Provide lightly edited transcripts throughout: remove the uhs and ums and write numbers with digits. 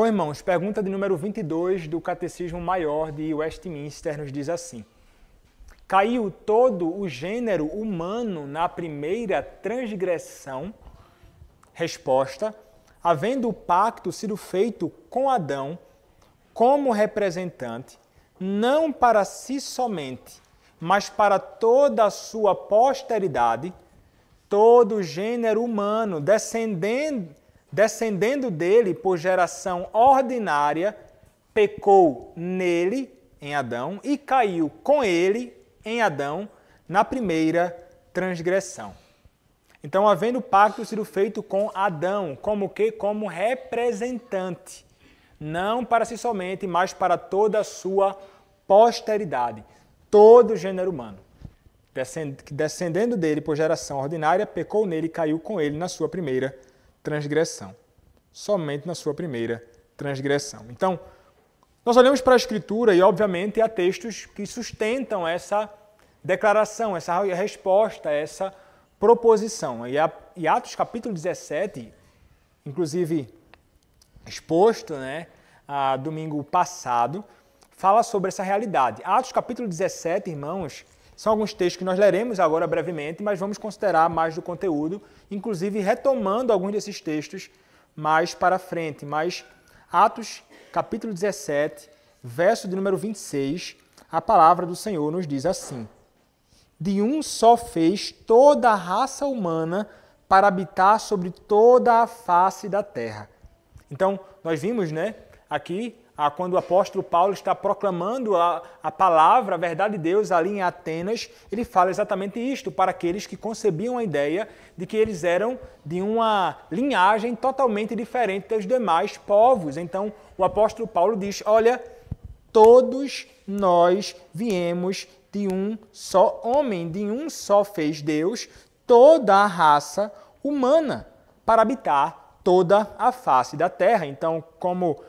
Bom, irmãos, pergunta de número 22 do Catecismo Maior de Westminster nos diz assim: caiu todo o gênero humano na primeira transgressão? Resposta: havendo o pacto sido feito com Adão como representante, não para si somente, mas para toda a sua posteridade, todo o gênero humano, descendendo dele por geração ordinária, pecou nele, em Adão, e caiu com ele, em Adão, na primeira transgressão. Então, havendo o pacto sido feito com Adão, como que? Como representante, não para si somente, mas para toda a sua posteridade, todo o gênero humano. Descendendo dele por geração ordinária, pecou nele e caiu com ele na sua primeira transgressão. Somente na sua primeira transgressão. Então, nós olhamos para a Escritura e, obviamente, há textos que sustentam essa declaração, essa resposta, essa proposição. E Atos capítulo 17, inclusive exposto, domingo passado, fala sobre essa realidade. Atos capítulo 17, irmãos, são alguns textos que nós leremos agora brevemente, mas vamos considerar mais do conteúdo, inclusive retomando alguns desses textos mais para frente. Mas Atos capítulo 17, verso de número 26, a palavra do Senhor nos diz assim: de um só fez toda a raça humana para habitar sobre toda a face da terra. Então, nós vimos, aqui, quando o apóstolo Paulo está proclamando a palavra, a verdade de Deus ali em Atenas, ele fala exatamente isto para aqueles que concebiam a ideia de que eles eram de uma linhagem totalmente diferente dos demais povos. Então, o apóstolo Paulo diz, olha, todos nós viemos de um só homem, de um só fez Deus toda a raça humana para habitar toda a face da terra. Então, como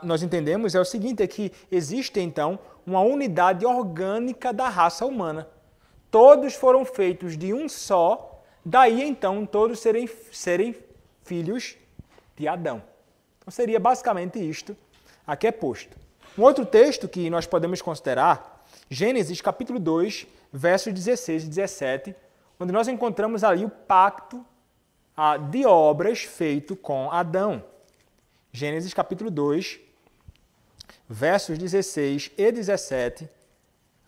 nós entendemos, é o seguinte, é que existe, então, uma unidade orgânica da raça humana. Todos foram feitos de um só, daí, então, todos serem filhos de Adão. Então, seria basicamente isto aqui é posto. Um outro texto que nós podemos considerar, Gênesis capítulo 2, versos 16 e 17, onde nós encontramos ali o pacto de obras feito com Adão. Gênesis capítulo 2, versos 16 e 17,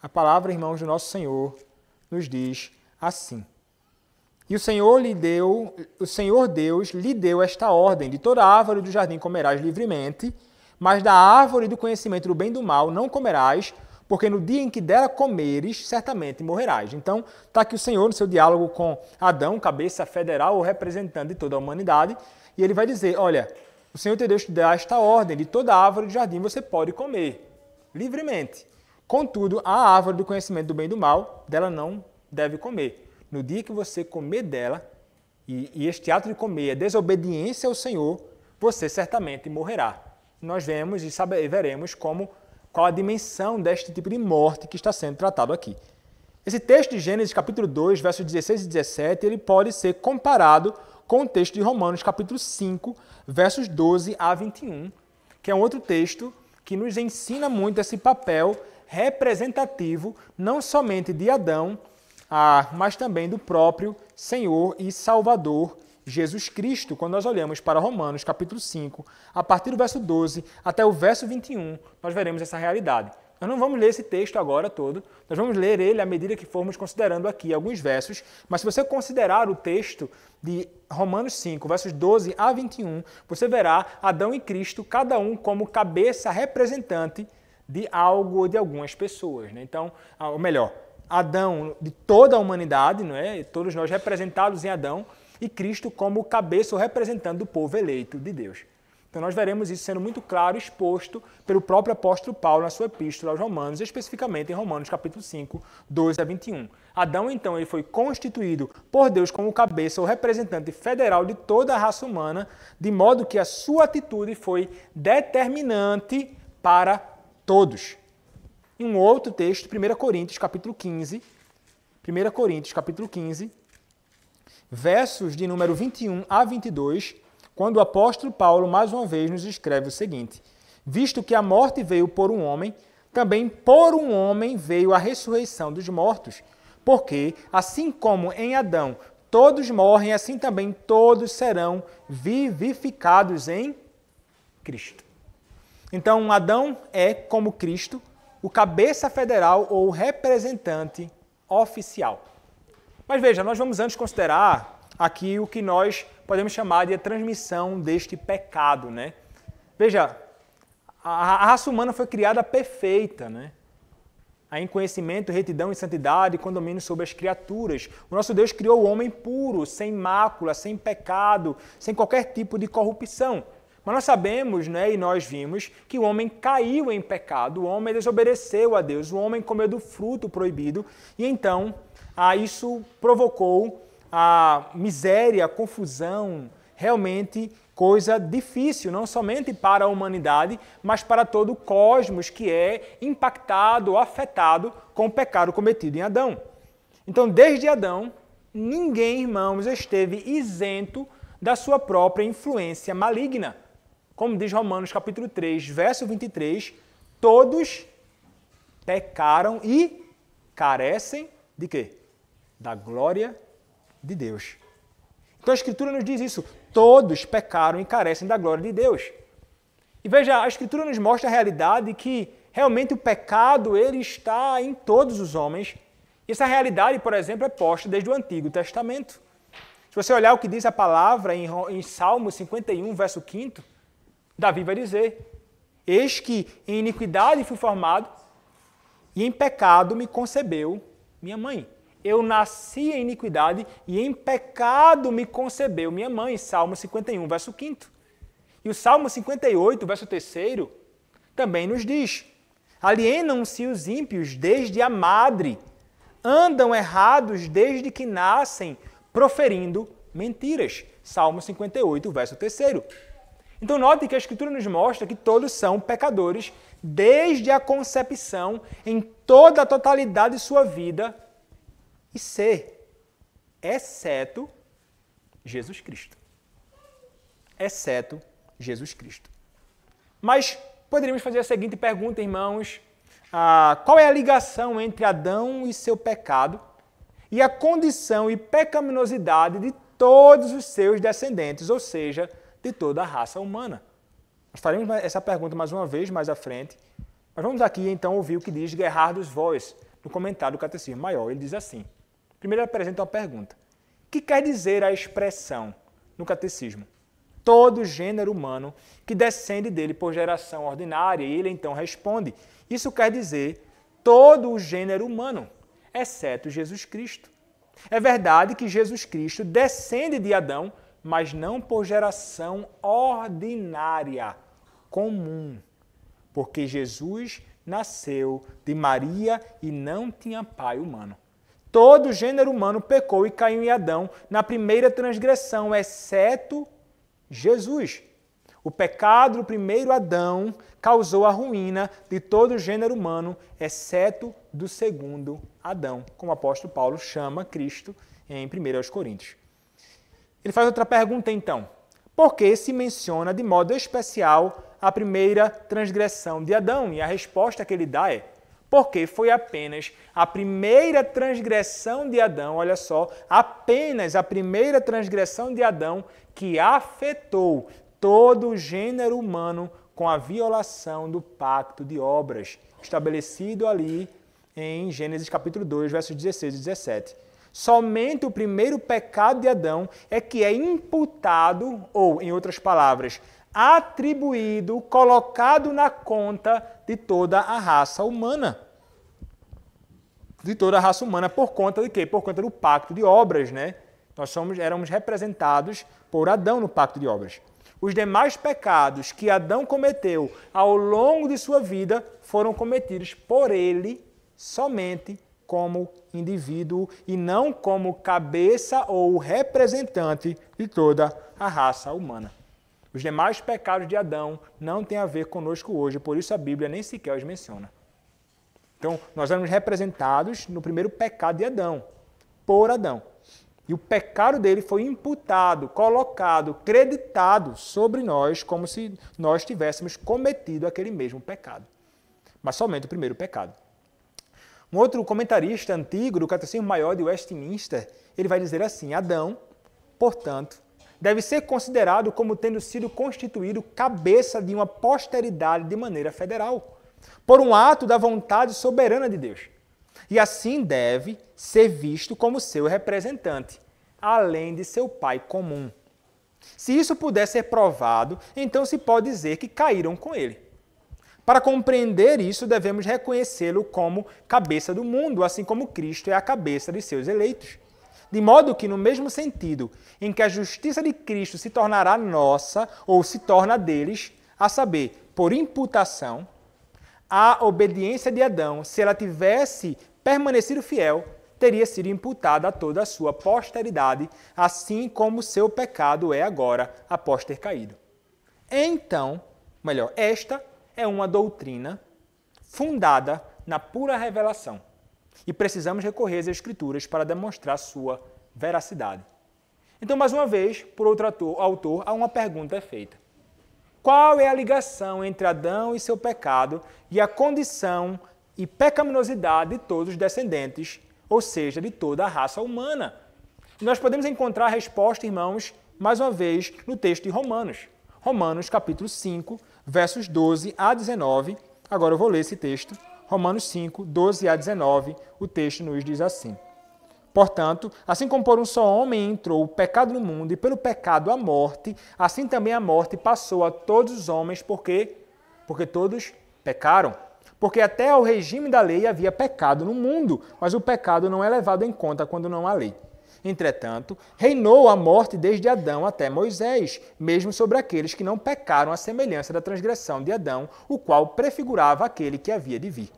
a palavra, irmãos, do nosso Senhor nos diz assim: e o Senhor Deus lhe deu esta ordem: de toda árvore do jardim comerás livremente, mas da árvore do conhecimento do bem e do mal não comerás, porque no dia em que dela comeres, certamente morrerás. Então, está aqui o Senhor no seu diálogo com Adão, cabeça federal ou representante de toda a humanidade, e ele vai dizer, olha, o Senhor teu Deus te dá esta ordem: de toda árvore do jardim você pode comer livremente. Contudo, a árvore do conhecimento do bem e do mal, dela não deve comer. No dia que você comer dela, e este ato de comer é desobediência ao Senhor, você certamente morrerá. Nós vemos e veremos qual a dimensão deste tipo de morte que está sendo tratado aqui. Esse texto de Gênesis capítulo 2, versos 16 e 17, ele pode ser comparado com o texto de Romanos capítulo 5, versos 12 a 21, que é um outro texto que nos ensina muito esse papel representativo, não somente de Adão, mas também do próprio Senhor e Salvador Jesus Cristo. Quando nós olhamos para Romanos capítulo 5, a partir do verso 12 até o verso 21, nós veremos essa realidade. Nós não vamos ler esse texto agora todo, nós vamos ler ele à medida que formos considerando aqui alguns versos, mas se você considerar o texto de Romanos 5, versos 12 a 21, você verá Adão e Cristo, cada um como cabeça representante de algo ou de algumas pessoas. Então, ou melhor, Adão de toda a humanidade, todos nós representados em Adão, e Cristo como cabeça ou representante do povo eleito de Deus. Então nós veremos isso sendo muito claro, exposto pelo próprio apóstolo Paulo na sua epístola aos Romanos, especificamente em Romanos capítulo 5, 12 a 21. Adão, então, ele foi constituído por Deus como cabeça ou representante federal de toda a raça humana, de modo que a sua atitude foi determinante para todos. Em um outro texto, 1 Coríntios capítulo 15, versos de número 21 a 22, quando o apóstolo Paulo, mais uma vez, nos escreve o seguinte: visto que a morte veio por um homem, também por um homem veio a ressurreição dos mortos. Porque, assim como em Adão todos morrem, assim também todos serão vivificados em Cristo. Então, Adão é, como Cristo, o cabeça federal ou representante oficial. Mas veja, nós vamos antes considerar aqui o que nós podemos chamar de a transmissão deste pecado, né? Veja, a raça humana foi criada perfeita, né? Em conhecimento, retidão e santidade, com domínio sobre as criaturas. O nosso Deus criou o homem puro, sem mácula, sem pecado, sem qualquer tipo de corrupção. Mas nós sabemos, né, e nós vimos, que o homem caiu em pecado, o homem desobedeceu a Deus, o homem comeu do fruto proibido, e então isso provocou a miséria, a confusão, realmente coisa difícil, não somente para a humanidade, mas para todo o cosmos que é impactado, afetado com o pecado cometido em Adão. Então, desde Adão, ninguém, irmãos, esteve isento da sua própria influência maligna. Como diz Romanos capítulo 3, verso 23, todos pecaram e carecem de quê? Da glória de Deus. Então a Escritura nos diz isso. Todos pecaram e carecem da glória de Deus. E veja, a Escritura nos mostra a realidade que realmente o pecado ele está em todos os homens. E essa realidade, por exemplo, é posta desde o Antigo Testamento. Se você olhar o que diz a palavra em Salmo 51, verso 5, Davi vai dizer: eis que em iniquidade fui formado e em pecado me concebeu minha mãe. Eu nasci em iniquidade e em pecado me concebeu minha mãe. Salmo 51, verso 5. E o Salmo 58, verso 3, também nos diz: alienam-se os ímpios desde a madre, andam errados desde que nascem, proferindo mentiras. Salmo 58, verso 3. Então note que a Escritura nos mostra que todos são pecadores desde a concepção, em toda a totalidade de sua vida e ser, exceto Jesus Cristo. Exceto Jesus Cristo. Mas poderíamos fazer a seguinte pergunta, irmãos: qual é a ligação entre Adão e seu pecado e a condição e pecaminosidade de todos os seus descendentes, ou seja, de toda a raça humana? Nós faremos essa pergunta mais uma vez, mais à frente. Mas vamos aqui então ouvir o que diz Gerhardus Voss no comentário do Catecismo Maior. Ele diz assim: primeiro ele apresenta uma pergunta. O que quer dizer a expressão no Catecismo? Todo gênero humano que descende dele por geração ordinária. E ele então responde: isso quer dizer todo o gênero humano, exceto Jesus Cristo. É verdade que Jesus Cristo descende de Adão, mas não por geração ordinária, comum. Porque Jesus nasceu de Maria e não tinha pai humano. Todo o gênero humano pecou e caiu em Adão na primeira transgressão, exceto Jesus. O pecado do primeiro Adão causou a ruína de todo o gênero humano, exceto do segundo Adão, como o apóstolo Paulo chama Cristo em 1 Coríntios. Ele faz outra pergunta então: por que se menciona de modo especial a primeira transgressão de Adão? E a resposta que ele dá é: porque foi apenas a primeira transgressão de Adão, olha só, apenas a primeira transgressão de Adão que afetou todo o gênero humano com a violação do pacto de obras, estabelecido ali em Gênesis capítulo 2, versos 16 e 17. Somente o primeiro pecado de Adão é que é imputado, ou, em outras palavras, atribuído, colocado na conta de toda a raça humana. De toda a raça humana, por conta de quê? Por conta do pacto de obras, né? Nós éramos representados por Adão no pacto de obras. Os demais pecados que Adão cometeu ao longo de sua vida foram cometidos por ele somente como indivíduo e não como cabeça ou representante de toda a raça humana. Os demais pecados de Adão não têm a ver conosco hoje, por isso a Bíblia nem sequer os menciona. Então, nós éramos representados no primeiro pecado de Adão, por Adão. E o pecado dele foi imputado, colocado, creditado sobre nós, como se nós tivéssemos cometido aquele mesmo pecado. Mas somente o primeiro pecado. Um outro comentarista antigo do Catecismo Maior de Westminster, ele vai dizer assim: Adão, portanto, deve ser considerado como tendo sido constituído cabeça de uma posteridade de maneira federal, por um ato da vontade soberana de Deus. E assim deve ser visto como seu representante, além de seu pai comum. Se isso puder ser provado, então se pode dizer que caíram com ele. Para compreender isso, devemos reconhecê-lo como cabeça do mundo, assim como Cristo é a cabeça de seus eleitos. De modo que, no mesmo sentido em que a justiça de Cristo se tornará nossa, ou se torna deles, a saber, por imputação, a obediência de Adão, se ela tivesse permanecido fiel, teria sido imputada a toda a sua posteridade, assim como seu pecado é agora após ter caído. Então, esta é uma doutrina fundada na pura revelação. E precisamos recorrer às Escrituras para demonstrar sua veracidade. Então, mais uma vez, por outro autor, há uma pergunta feita. Qual é a ligação entre Adão e seu pecado e a condição e pecaminosidade de todos os descendentes, ou seja, de toda a raça humana? E nós podemos encontrar a resposta, irmãos, mais uma vez, no texto de Romanos. Romanos, capítulo 5, versos 12 a 19. Agora eu vou ler esse texto. Romanos 5, 12 a 19, o texto nos diz assim: Portanto, assim como por um só homem entrou o pecado no mundo, e pelo pecado a morte, assim também a morte passou a todos os homens, porque todos pecaram. Porque até ao regime da lei havia pecado no mundo, mas o pecado não é levado em conta quando não há lei. Entretanto, reinou a morte desde Adão até Moisés, mesmo sobre aqueles que não pecaram à semelhança da transgressão de Adão, o qual prefigurava aquele que havia de vir.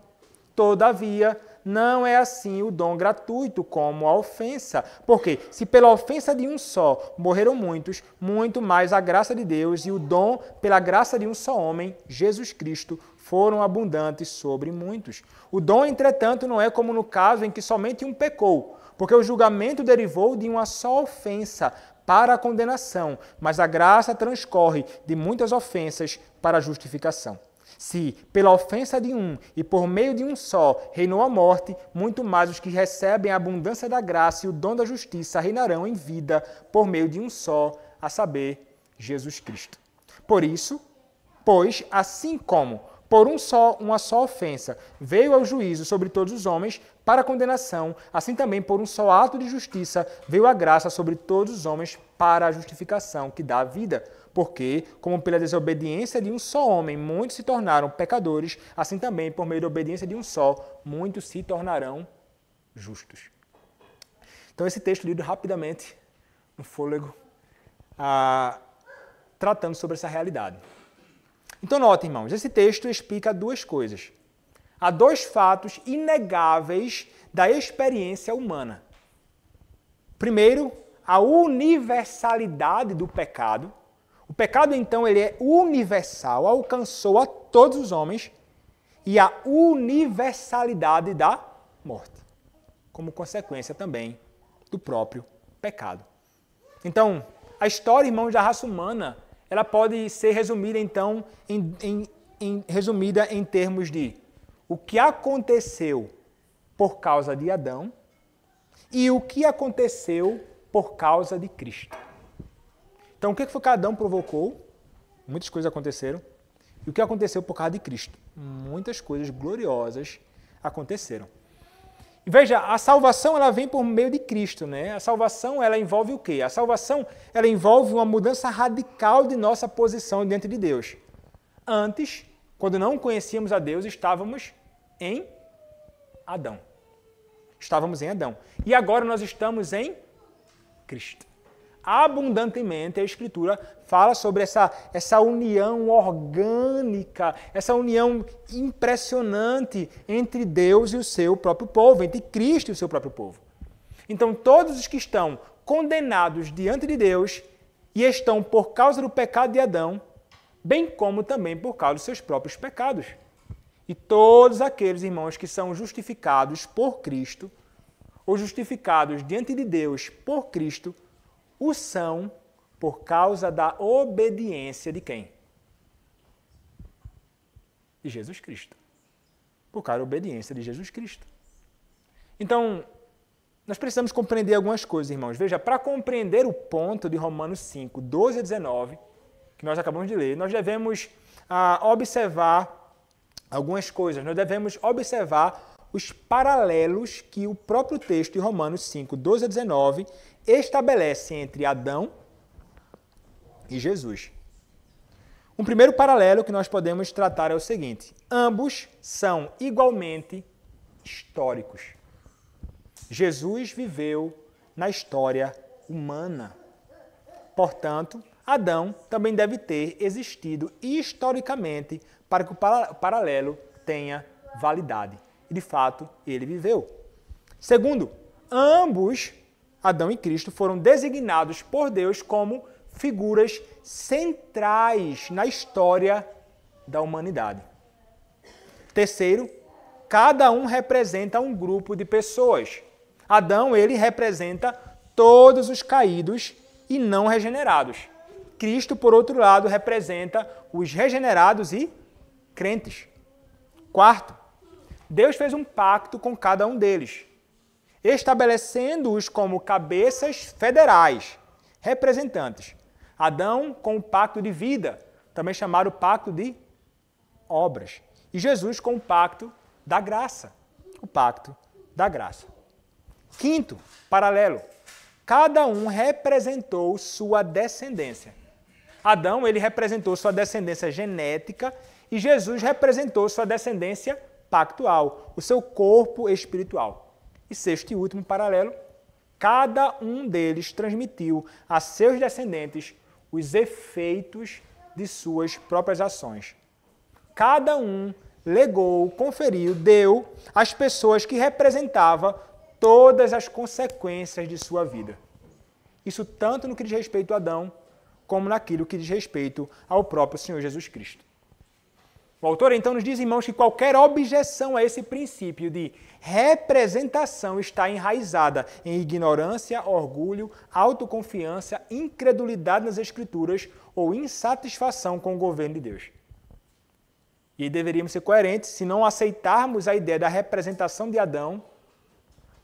Todavia, não é assim o dom gratuito como a ofensa, porque se pela ofensa de um só morreram muitos, muito mais a graça de Deus e o dom pela graça de um só homem, Jesus Cristo, foram abundantes sobre muitos. O dom, entretanto, não é como no caso em que somente um pecou, porque o julgamento derivou de uma só ofensa para a condenação, mas a graça transcorre de muitas ofensas para a justificação. Se, pela ofensa de um e por meio de um só, reinou a morte, muito mais os que recebem a abundância da graça e o dom da justiça reinarão em vida por meio de um só, a saber, Jesus Cristo. Por isso, pois, assim como por uma só ofensa veio ao juízo sobre todos os homens para a condenação, assim também por um só ato de justiça veio a graça sobre todos os homens para a justificação que dá a vida. Porque, como pela desobediência de um só homem muitos se tornaram pecadores, assim também por meio da obediência de um só muitos se tornarão justos. Então esse texto lido rapidamente, no fôlego, tratando sobre essa realidade. Então, notem, irmãos, esse texto explica duas coisas. Há dois fatos inegáveis da experiência humana. Primeiro, a universalidade do pecado. O pecado, então, ele é universal, alcançou a todos os homens, e a universalidade da morte, como consequência também do próprio pecado. Então, a história, irmãos, da raça humana, ela pode ser resumida, então, resumida em termos de o que aconteceu por causa de Adão e o que aconteceu por causa de Cristo. Então, o que foi que Adão provocou? Muitas coisas aconteceram. E o que aconteceu por causa de Cristo? Muitas coisas gloriosas aconteceram. E veja, a salvação ela vem por meio de Cristo, né? A salvação ela envolve o quê? A salvação ela envolve uma mudança radical de nossa posição diante de Deus. Antes, quando não conhecíamos a Deus, estávamos em Adão. Estávamos em Adão. E agora nós estamos em Cristo. Abundantemente a Escritura fala sobre essa união orgânica, essa união impressionante entre Deus e o seu próprio povo, entre Cristo e o seu próprio povo. Então, todos os que estão condenados diante de Deus e estão por causa do pecado de Adão, bem como também por causa dos seus próprios pecados. E todos aqueles, irmãos, que são justificados por Cristo, ou justificados diante de Deus por Cristo, o são por causa da obediência de quem? De Jesus Cristo. Por causa da obediência de Jesus Cristo. Então, nós precisamos compreender algumas coisas, irmãos. Veja, para compreender o ponto de Romanos 5, 12 a 19, que nós acabamos de ler, nós devemos observar algumas coisas. Nós devemos observar os paralelos que o próprio texto de Romanos 5, 12 a 19 estabelece entre Adão e Jesus. Um primeiro paralelo que nós podemos tratar é o seguinte: ambos são igualmente históricos. Jesus viveu na história humana. Portanto, Adão também deve ter existido historicamente para que o paralelo tenha validade. E, de fato, ele viveu. Segundo, ambos, Adão e Cristo, foram designados por Deus como figuras centrais na história da humanidade. Terceiro, cada um representa um grupo de pessoas. Adão, ele representa todos os caídos e não regenerados. Cristo, por outro lado, representa os regenerados e crentes. Quarto, Deus fez um pacto com cada um deles, estabelecendo-os como cabeças federais, representantes. Adão com o pacto de vida, também chamado pacto de obras. E Jesus com o pacto da graça, o pacto da graça. Quinto paralelo, cada um representou sua descendência. Adão, ele representou sua descendência genética e Jesus representou sua descendência pactual, o seu corpo espiritual. E sexto e último paralelo, cada um deles transmitiu a seus descendentes os efeitos de suas próprias ações. Cada um legou, conferiu, deu às pessoas que representava todas as consequências de sua vida. Isso tanto no que diz respeito a Adão, como naquilo que diz respeito ao próprio Senhor Jesus Cristo. O autor então nos diz, irmãos, que qualquer objeção a esse princípio de representação está enraizada em ignorância, orgulho, autoconfiança, incredulidade nas Escrituras ou insatisfação com o governo de Deus. E deveríamos ser coerentes, se não aceitarmos a ideia da representação de Adão,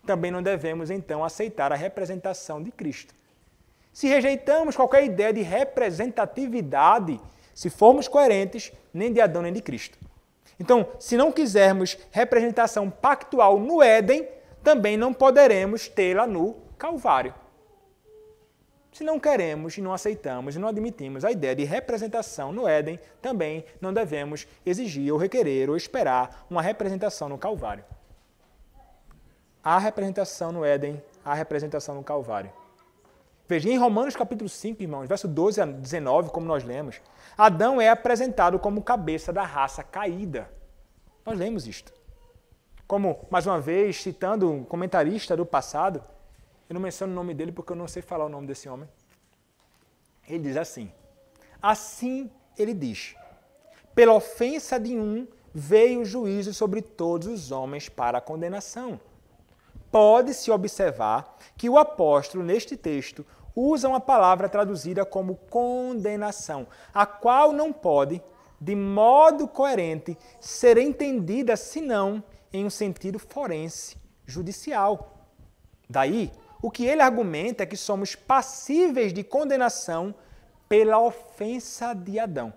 também não devemos então aceitar a representação de Cristo. Se rejeitamos qualquer ideia de representatividade, se formos coerentes, nem de Adão nem de Cristo. Então, se não quisermos representação pactual no Éden, também não poderemos tê-la no Calvário. Se não queremos e não aceitamos e não admitimos a ideia de representação no Éden, também não devemos exigir ou requerer ou esperar uma representação no Calvário. Há representação no Éden, há representação no Calvário. Veja, em Romanos capítulo 5, irmãos, verso 12 a 19, como nós lemos, Adão é apresentado como cabeça da raça caída. Nós lemos isto. Como, mais uma vez, citando um comentarista do passado, eu não menciono o nome dele porque eu não sei falar o nome desse homem. Ele diz assim: assim ele diz, pela ofensa de um veio o juízo sobre todos os homens para a condenação. Pode-se observar que o apóstolo, neste texto, usa uma palavra traduzida como condenação, a qual não pode, de modo coerente, ser entendida senão em um sentido forense, judicial. Daí, o que ele argumenta é que somos passíveis de condenação pela ofensa de Adão.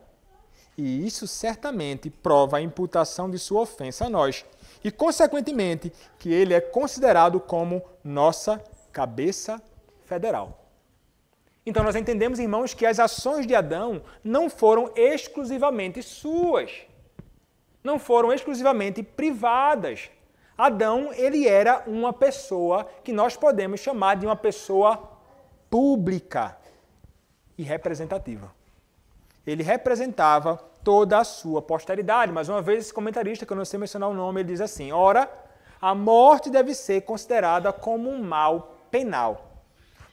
E isso certamente prova a imputação de sua ofensa a nós. E, consequentemente, que ele é considerado como nossa cabeça federal. Então, nós entendemos, irmãos, que as ações de Adão não foram exclusivamente suas. Não foram exclusivamente privadas. Adão, ele era uma pessoa que nós podemos chamar de uma pessoa pública e representativa. Ele representava toda a sua posteridade. Mais uma vez, esse comentarista, que eu não sei mencionar o nome, ele diz assim: ora, a morte deve ser considerada como um mal penal,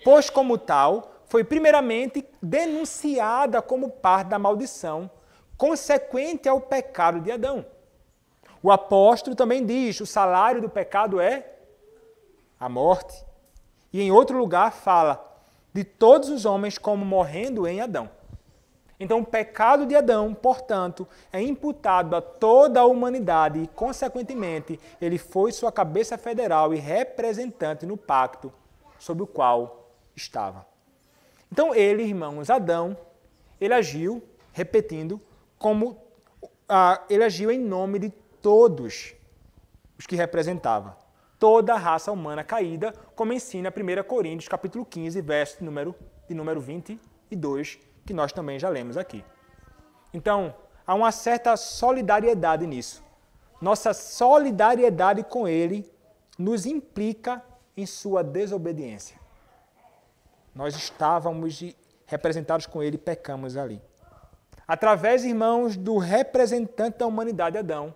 pois como tal, foi primeiramente denunciada como parte da maldição consequente ao pecado de Adão. O apóstolo também diz: o salário do pecado é a morte. E em outro lugar fala de todos os homens como morrendo em Adão. Então, o pecado de Adão, portanto, é imputado a toda a humanidade e, consequentemente, ele foi sua cabeça federal e representante no pacto sob o qual estava. Então, ele, irmãos, Adão, ele agiu, repetindo, ele agiu em nome de todos os que representava. Toda a raça humana caída, como ensina 1 Coríntios, capítulo 15, verso de número 22, que nós também já lemos aqui. Então, há uma certa solidariedade nisso. Nossa solidariedade com ele nos implica em sua desobediência. Nós estávamos representados com ele e pecamos ali. Através, irmãos, do representante da humanidade, Adão,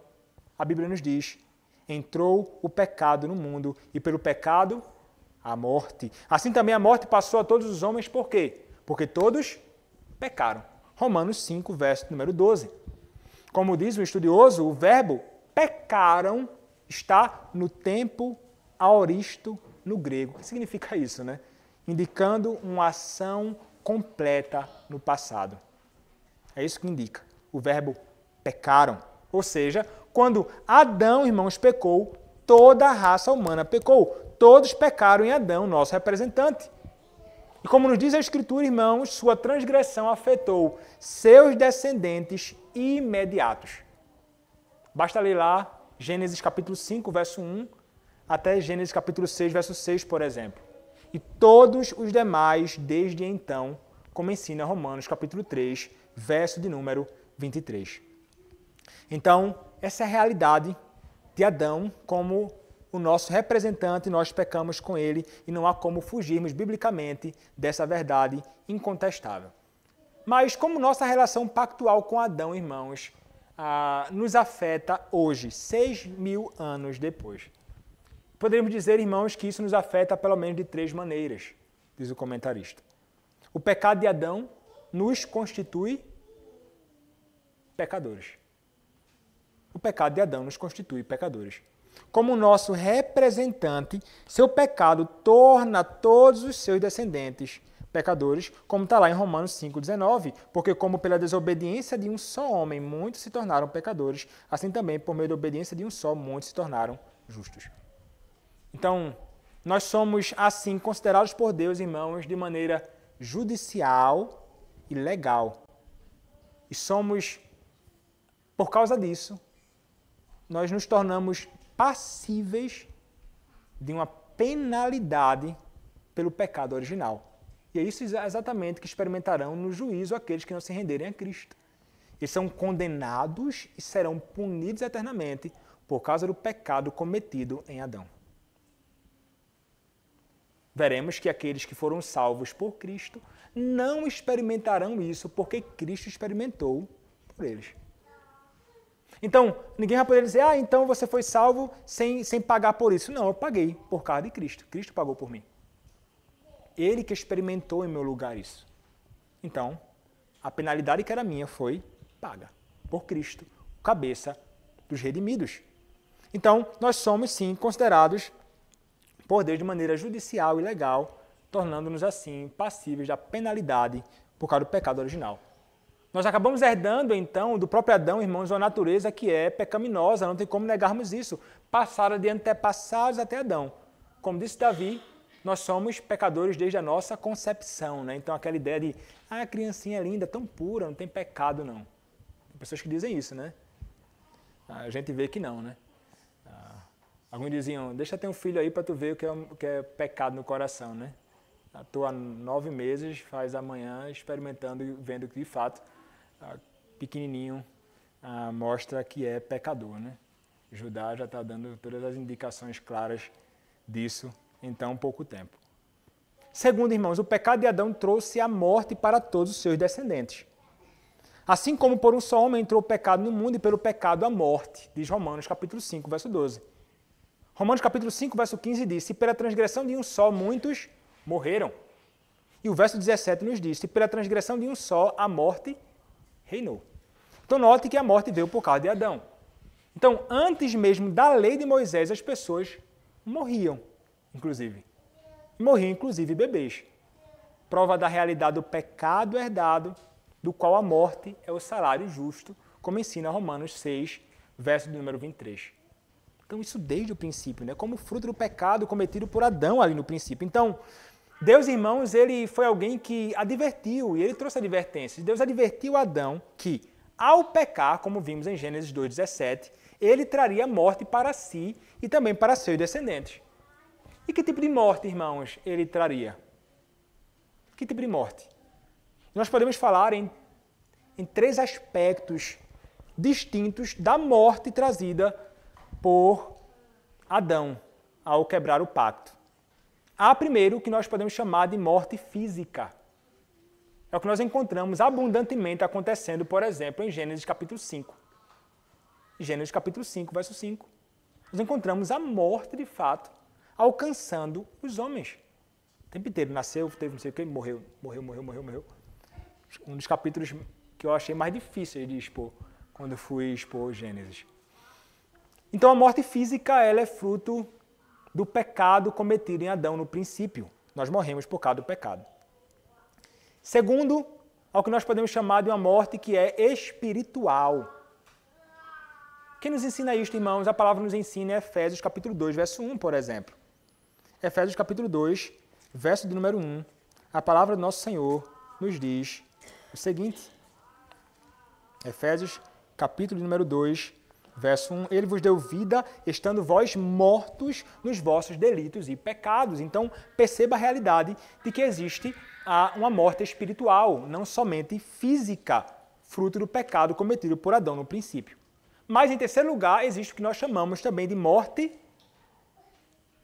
a Bíblia nos diz, entrou o pecado no mundo e pelo pecado a morte. Assim também a morte passou a todos os homens, por quê? Porque todos pecaram. Romanos 5, verso número 12. Como diz o estudioso, o verbo pecaram está no tempo aoristo no grego. O que significa isso, né? Indicando uma ação completa no passado. É isso que indica. O verbo pecaram. Ou seja, quando Adão, irmãos, pecou, toda a raça humana pecou. Todos pecaram em Adão, nosso representante. E como nos diz a Escritura, irmãos, sua transgressão afetou seus descendentes imediatos. Basta ler lá Gênesis capítulo 5, verso 1, até Gênesis capítulo 6, verso 6, por exemplo. E todos os demais desde então, como ensina Romanos capítulo 3, verso de número 23. Então, essa é a realidade de Adão como o nosso representante, nós pecamos com ele e não há como fugirmos biblicamente dessa verdade incontestável. Mas como nossa relação pactual com Adão, irmãos, nos afeta hoje, 6.000 anos depois? Poderíamos dizer, irmãos, que isso nos afeta pelo menos de 3 maneiras, diz o comentarista. O pecado de Adão nos constitui pecadores. O pecado de Adão nos constitui pecadores. Como nosso representante, seu pecado torna todos os seus descendentes pecadores, como está lá em Romanos 5,19, porque como pela desobediência de um só homem muitos se tornaram pecadores, assim também por meio da obediência de um só muitos se tornaram justos. Então, nós somos assim considerados por Deus, irmãos, de maneira judicial e legal. E somos, por causa disso, nós nos tornamos passíveis de uma penalidade pelo pecado original. E é isso exatamente que experimentarão no juízo aqueles que não se renderem a Cristo. Eles são condenados e serão punidos eternamente por causa do pecado cometido em Adão. Veremos que aqueles que foram salvos por Cristo não experimentarão isso porque Cristo experimentou por eles. Então, ninguém vai poder dizer, então você foi salvo sem pagar por isso. Não, eu paguei por causa de Cristo. Cristo pagou por mim. Ele que experimentou em meu lugar isso. Então, a penalidade que era minha foi paga por Cristo, cabeça dos redimidos. Então, nós somos sim considerados por Deus de maneira judicial e legal, tornando-nos assim passíveis da penalidade por causa do pecado original. Nós acabamos herdando, então, do próprio Adão, irmãos, uma natureza que é pecaminosa, não tem como negarmos isso. Passada de antepassados até Adão. Como disse Davi, nós somos pecadores desde a nossa concepção, né? Então, aquela ideia de, a criancinha é linda, tão pura, não tem pecado, não. Tem pessoas que dizem isso, né? A gente vê que não, né? Alguns diziam, deixa ter um filho aí para tu ver o que é pecado no coração, né? Estou há 9 meses, faz amanhã, experimentando e vendo que, de fato, pequenininho mostra que é pecador, né? Judá já está dando todas as indicações claras disso em tão pouco tempo. Segundo, irmãos, o pecado de Adão trouxe a morte para todos os seus descendentes. Assim como por um só homem entrou o pecado no mundo e pelo pecado a morte, diz Romanos capítulo 5, verso 12. Romanos capítulo 5, verso 15 diz, e pela transgressão de um só muitos morreram. E o verso 17 nos diz, e pela transgressão de um só a morte reinou. Então note que a morte veio por causa de Adão. Então, antes mesmo da lei de Moisés, as pessoas morriam. inclusive. Morriam, inclusive, bebês. Prova da realidade do pecado herdado, do qual a morte é o salário justo, como ensina Romanos 6, verso do número 23. Então, isso desde o princípio, né? Como fruto do pecado cometido por Adão ali no princípio. Então, Deus, irmãos, ele foi alguém que advertiu, e ele trouxe advertências. Deus advertiu Adão que, ao pecar, como vimos em Gênesis 2,17, ele traria morte para si e também para seus descendentes. E que tipo de morte, irmãos, ele traria? Que tipo de morte? Nós podemos falar em 3 aspectos distintos da morte trazida por Adão ao quebrar o pacto. Há primeiro o que nós podemos chamar de morte física. É o que nós encontramos abundantemente acontecendo, por exemplo, em Gênesis capítulo 5. Gênesis capítulo 5, verso 5. Nós encontramos a morte, de fato, alcançando os homens. O tempo inteiro nasceu, teve não sei o que, morreu. Um dos capítulos que eu achei mais difíceis de expor, quando fui expor Gênesis. Então, a morte física, ela é fruto do pecado cometido em Adão no princípio. Nós morremos por causa do pecado. Segundo, ao que nós podemos chamar de uma morte que é espiritual. Quem nos ensina isto, irmãos? A palavra nos ensina em Efésios capítulo 2, verso 1, por exemplo. Efésios capítulo 2, verso de número 1. A palavra do nosso Senhor nos diz o seguinte. Efésios capítulo número 2, verso 1. Ele vos deu vida, estando vós mortos nos vossos delitos e pecados. Então, perceba a realidade de que existe uma morte espiritual, não somente física, fruto do pecado cometido por Adão no princípio. Mas, em terceiro lugar, existe o que nós chamamos também de morte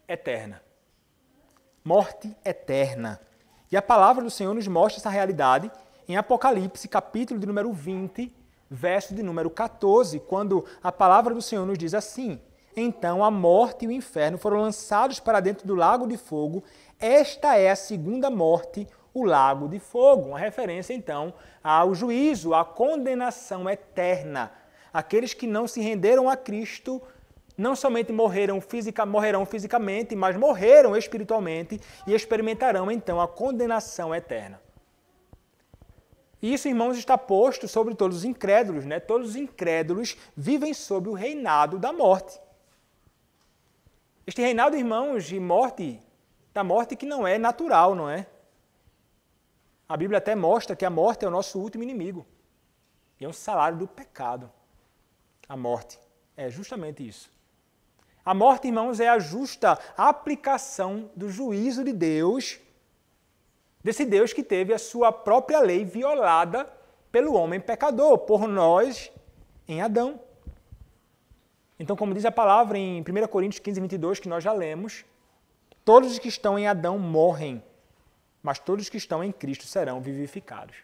eterna. Morte eterna. E a palavra do Senhor nos mostra essa realidade em Apocalipse, capítulo de número 20, verso de número 14, quando a palavra do Senhor nos diz assim: então a morte e o inferno foram lançados para dentro do lago de fogo. Esta é a segunda morte, o lago de fogo. Uma referência, então, ao juízo, à condenação eterna. Aqueles que não se renderam a Cristo não somente morrerão fisicamente, mas morreram espiritualmente e experimentarão, então, a condenação eterna. E isso, irmãos, está posto sobre todos os incrédulos, né? Todos os incrédulos vivem sob o reinado da morte. Este reinado, irmãos, da morte que não é natural, não é? A Bíblia até mostra que a morte é o nosso último inimigo. E é um salário do pecado. A morte é justamente isso. A morte, irmãos, é a justa aplicação do juízo de Deus, desse Deus que teve a sua própria lei violada pelo homem pecador, por nós em Adão. Então, como diz a palavra em 1 Coríntios 15, 22, que nós já lemos, todos os que estão em Adão morrem, mas todos os que estão em Cristo serão vivificados.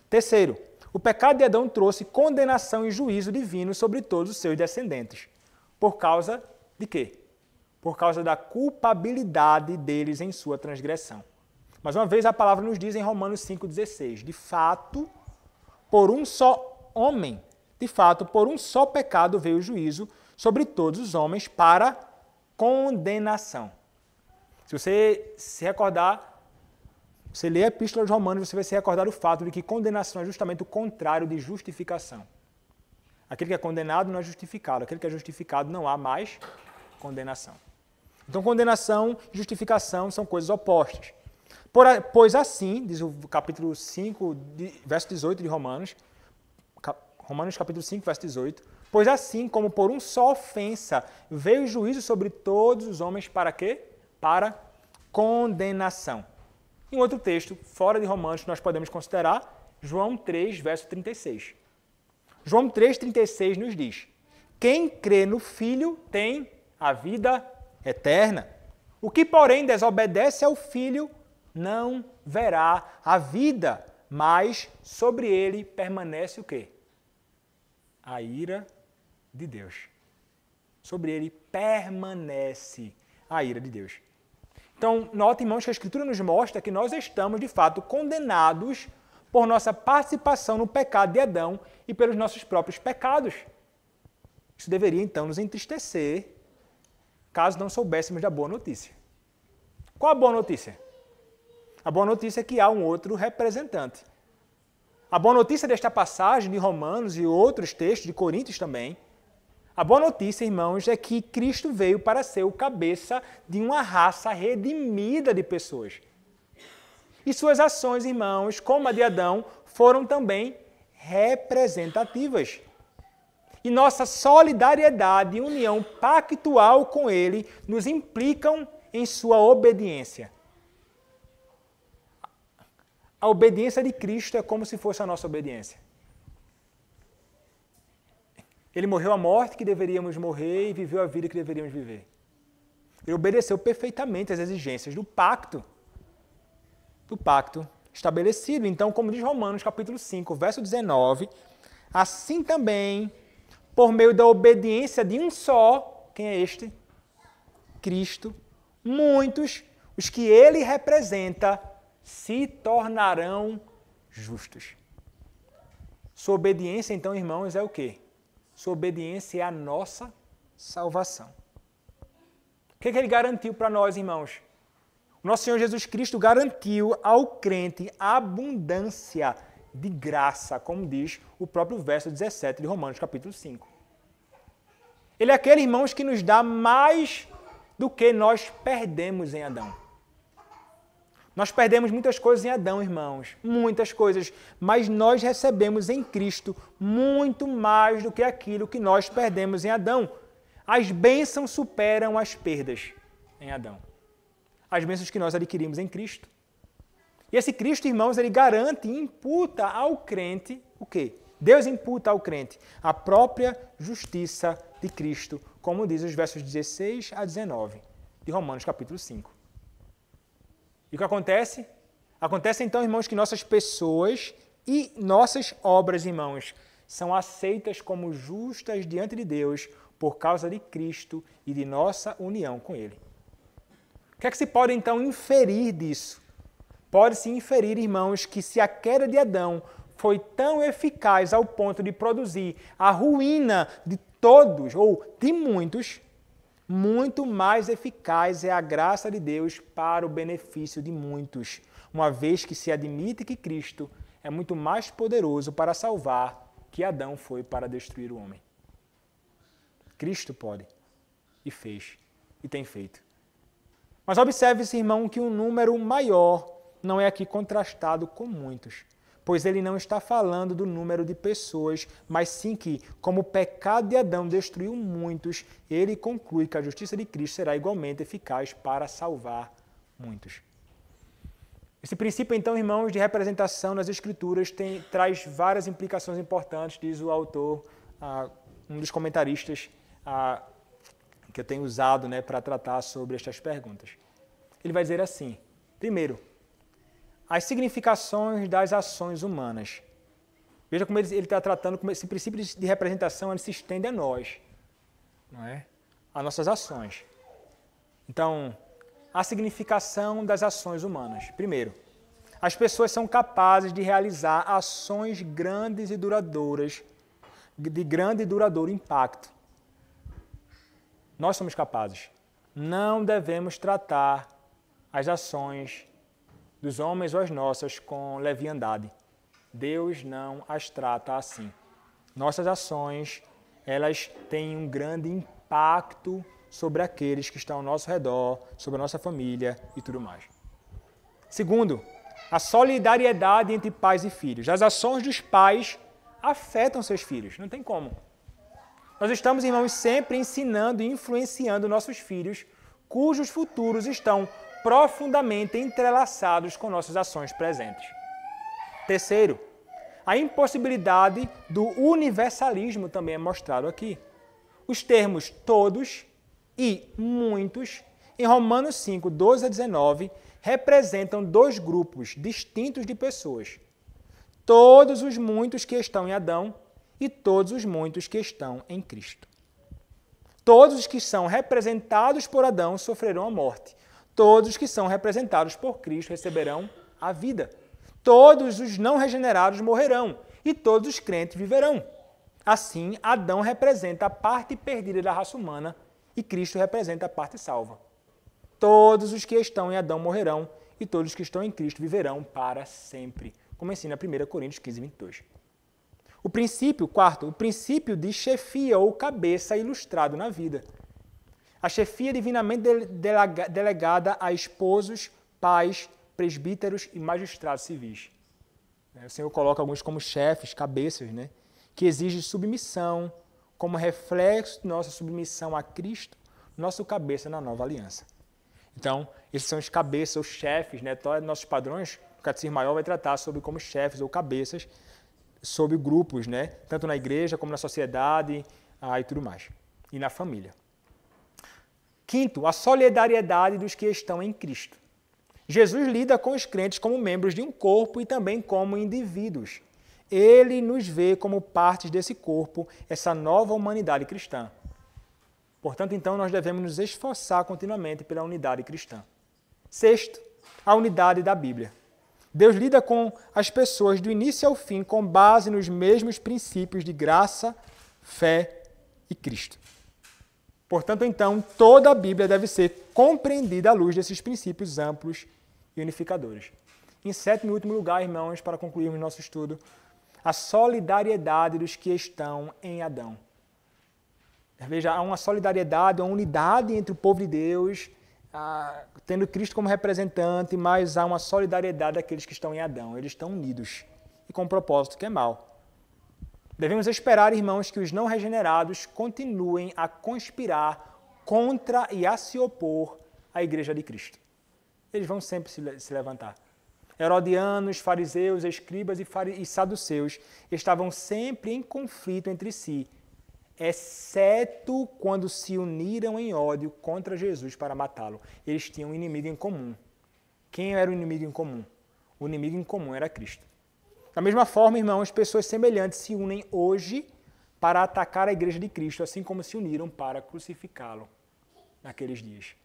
Terceiro, o pecado de Adão trouxe condenação e juízo divino sobre todos os seus descendentes. Por causa de quê? Por causa da culpabilidade deles em sua transgressão. Mais uma vez, a palavra nos diz em Romanos 5,16, de fato, por um só homem, de fato, por um só pecado veio o juízo sobre todos os homens para condenação. Se você se recordar, você lê a Epístola de Romanos, você vai se recordar do fato de que condenação é justamente o contrário de justificação. Aquele que é condenado não é justificado, aquele que é justificado não há mais condenação. Então, condenação e justificação são coisas opostas. Pois assim, diz o capítulo 5, verso 18 de Romanos, Romanos capítulo 5, verso 18, pois assim como por uma só ofensa veio o juízo sobre todos os homens, para quê? Para condenação. Em outro texto, fora de Romanos, nós podemos considerar João 3, verso 36. João 3, 36 nos diz: quem crê no Filho tem a vida eterna. O que, porém, desobedece ao Filho não verá a vida, mas sobre ele permanece o quê? A ira de Deus. Sobre ele permanece a ira de Deus. Então, note, irmãos, que a Escritura nos mostra que nós estamos, de fato, condenados por nossa participação no pecado de Adão e pelos nossos próprios pecados. Isso deveria, então, nos entristecer, caso não soubéssemos da boa notícia. Qual a boa notícia? A boa notícia é que há um outro representante. A boa notícia desta passagem de Romanos e outros textos de Coríntios também, a boa notícia, irmãos, é que Cristo veio para ser o cabeça de uma raça redimida de pessoas. E suas ações, irmãos, como a de Adão, foram também representativas. E nossa solidariedade e união pactual com Ele nos implicam em sua obediência. A obediência de Cristo é como se fosse a nossa obediência. Ele morreu a morte que deveríamos morrer e viveu a vida que deveríamos viver. Ele obedeceu perfeitamente às exigências do pacto estabelecido. Então, como diz Romanos capítulo 5, verso 19, assim também, por meio da obediência de um só, quem é este? Cristo, muitos, os que ele representa, se tornarão justos. Sua obediência, então, irmãos, é o quê? Sua obediência é a nossa salvação. O que ele garantiu para nós, irmãos? O nosso Senhor Jesus Cristo garantiu ao crente a abundância de graça, como diz o próprio verso 17 de Romanos capítulo 5. Ele é aquele, irmãos, que nos dá mais do que nós perdemos em Adão. Nós perdemos muitas coisas em Adão, irmãos, muitas coisas, mas nós recebemos em Cristo muito mais do que aquilo que nós perdemos em Adão. As bênçãos superam as perdas em Adão. As bênçãos que nós adquirimos em Cristo. E esse Cristo, irmãos, ele garante e imputa ao crente o quê? Deus imputa ao crente a própria justiça de Cristo, como diz os versos 16 a 19 de Romanos capítulo 5. E o que acontece? Acontece então, irmãos, que nossas pessoas e nossas obras, irmãos, são aceitas como justas diante de Deus por causa de Cristo e de nossa união com Ele. O que é que se pode então inferir disso? Pode-se inferir, irmãos, que se a queda de Adão foi tão eficaz ao ponto de produzir a ruína de todos ou de muitos, muito mais eficaz é a graça de Deus para o benefício de muitos, uma vez que se admite que Cristo é muito mais poderoso para salvar que Adão foi para destruir o homem. Cristo pode, e fez, e tem feito. Mas observe-se, irmão, que um número maior não é aqui contrastado com muitos, pois ele não está falando do número de pessoas, mas sim que, como o pecado de Adão destruiu muitos, ele conclui que a justiça de Cristo será igualmente eficaz para salvar muitos. Esse princípio, então, irmãos, de representação nas Escrituras traz várias implicações importantes, diz o autor, um dos comentaristas que eu tenho usado, para tratar sobre estas perguntas. Ele vai dizer assim, primeiro, as significações das ações humanas. Veja como ele está tratando, como esse princípio de representação ele se estende a nós, não é? A nossas ações. Então, a significação das ações humanas. Primeiro, as pessoas são capazes de realizar ações grandes e duradouras, de grande e duradouro impacto. Nós somos capazes. Não devemos tratar as ações dos homens ou as nossas com leviandade. Deus não as trata assim. Nossas ações, elas têm um grande impacto sobre aqueles que estão ao nosso redor, sobre a nossa família e tudo mais. Segundo, a solidariedade entre pais e filhos. As ações dos pais afetam seus filhos, não tem como. Nós estamos, irmãos, sempre ensinando e influenciando nossos filhos, cujos futuros estão profundamente entrelaçados com nossas ações presentes. Terceiro, a impossibilidade do universalismo também é mostrado aqui. Os termos todos e muitos, em Romanos 5, 12 a 19, representam dois grupos distintos de pessoas. Todos os muitos que estão em Adão e todos os muitos que estão em Cristo. Todos os que são representados por Adão sofrerão a morte. Todos os que são representados por Cristo receberão a vida. Todos os não regenerados morrerão e todos os crentes viverão. Assim, Adão representa a parte perdida da raça humana e Cristo representa a parte salva. todos os que estão em Adão morrerão e todos os que estão em Cristo viverão para sempre. Como ensina 1 Coríntios 15, 22. Quarto, o princípio de chefia ou cabeça ilustrado na vida. A chefia divinamente delegada a esposos, pais, presbíteros e magistrados civis. O Senhor coloca alguns como chefes, cabeças, né? Que exige submissão, como reflexo de nossa submissão a Cristo, nosso cabeça na nova aliança. Então, esses são os cabeças, os chefes, né? Todos nossos padrões, o Catecismo Maior vai tratar sobre como chefes ou cabeças, sobre grupos, né? Tanto na igreja como na sociedade e tudo mais. E na família. Quinto, a solidariedade dos que estão em Cristo. Jesus lida com os crentes como membros de um corpo e também como indivíduos. Ele nos vê como partes desse corpo, essa nova humanidade cristã. Portanto, então, nós devemos nos esforçar continuamente pela unidade cristã. Sexto, a unidade da Bíblia. Deus lida com as pessoas do início ao fim com base nos mesmos princípios de graça, fé e Cristo. Portanto, então, toda a Bíblia deve ser compreendida à luz desses princípios amplos e unificadores. Em sétimo e último lugar, irmãos, para concluirmos nosso estudo, a solidariedade dos que estão em Adão. Veja, há uma solidariedade, uma unidade entre o povo de Deus, tendo Cristo como representante, mas há uma solidariedade daqueles que estão em Adão. Eles estão unidos e com um propósito que é mau. Devemos esperar, irmãos, que os não regenerados continuem a conspirar contra e a se opor à Igreja de Cristo. Eles vão sempre se levantar. Herodianos, fariseus, escribas e saduceus estavam sempre em conflito entre si, exceto quando se uniram em ódio contra Jesus para matá-lo. Eles tinham um inimigo em comum. Quem era o inimigo em comum? O inimigo em comum era Cristo. Da mesma forma, irmãos, pessoas semelhantes se unem hoje para atacar a Igreja de Cristo, assim como se uniram para crucificá-lo naqueles dias.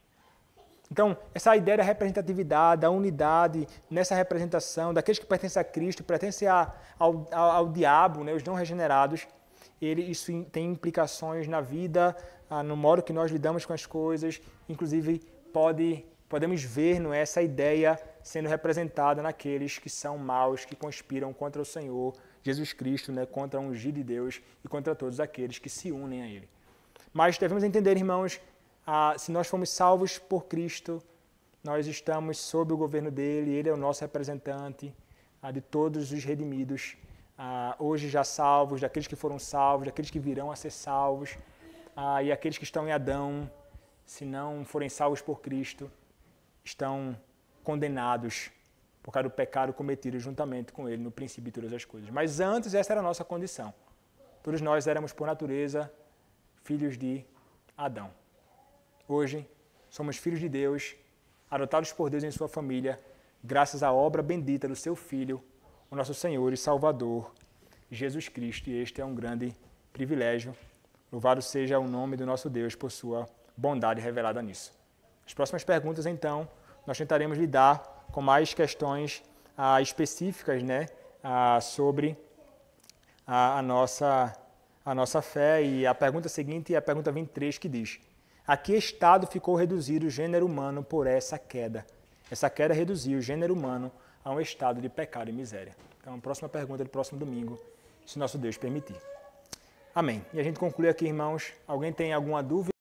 Então, essa ideia da representatividade, da unidade nessa representação, daqueles que pertencem a Cristo, pertencem ao diabo, né, os não regenerados, isso tem implicações na vida, no modo que nós lidamos com as coisas, inclusive podemos ver, não é, essa ideia sendo representada naqueles que são maus, que conspiram contra o Senhor Jesus Cristo, né, contra o ungido de Deus e contra todos aqueles que se unem a Ele. Mas devemos entender, irmãos, se nós fomos salvos por Cristo, nós estamos sob o governo dele, ele é o nosso representante de todos os redimidos, hoje já salvos, daqueles que foram salvos, daqueles que virão a ser salvos, e aqueles que estão em Adão, se não forem salvos por Cristo, estão condenados por causa do pecado cometido juntamente com ele no princípio de todas as coisas. Mas antes essa era a nossa condição. Todos nós éramos, por natureza, filhos de Adão. Hoje, somos filhos de Deus, adotados por Deus em sua família, graças à obra bendita do seu Filho, o nosso Senhor e Salvador, Jesus Cristo. E este é um grande privilégio. Louvado seja o nome do nosso Deus por sua bondade revelada nisso. As próximas perguntas, então, nós tentaremos lidar com mais questões específicas, né, sobre a nossa fé. E a pergunta seguinte é a pergunta 23, que diz: a que estado ficou reduzido o gênero humano por essa queda? Essa queda reduziu o gênero humano a um estado de pecado e miséria. Então, a próxima pergunta do próximo domingo, se nosso Deus permitir. Amém. E a gente conclui aqui, irmãos. Alguém tem alguma dúvida?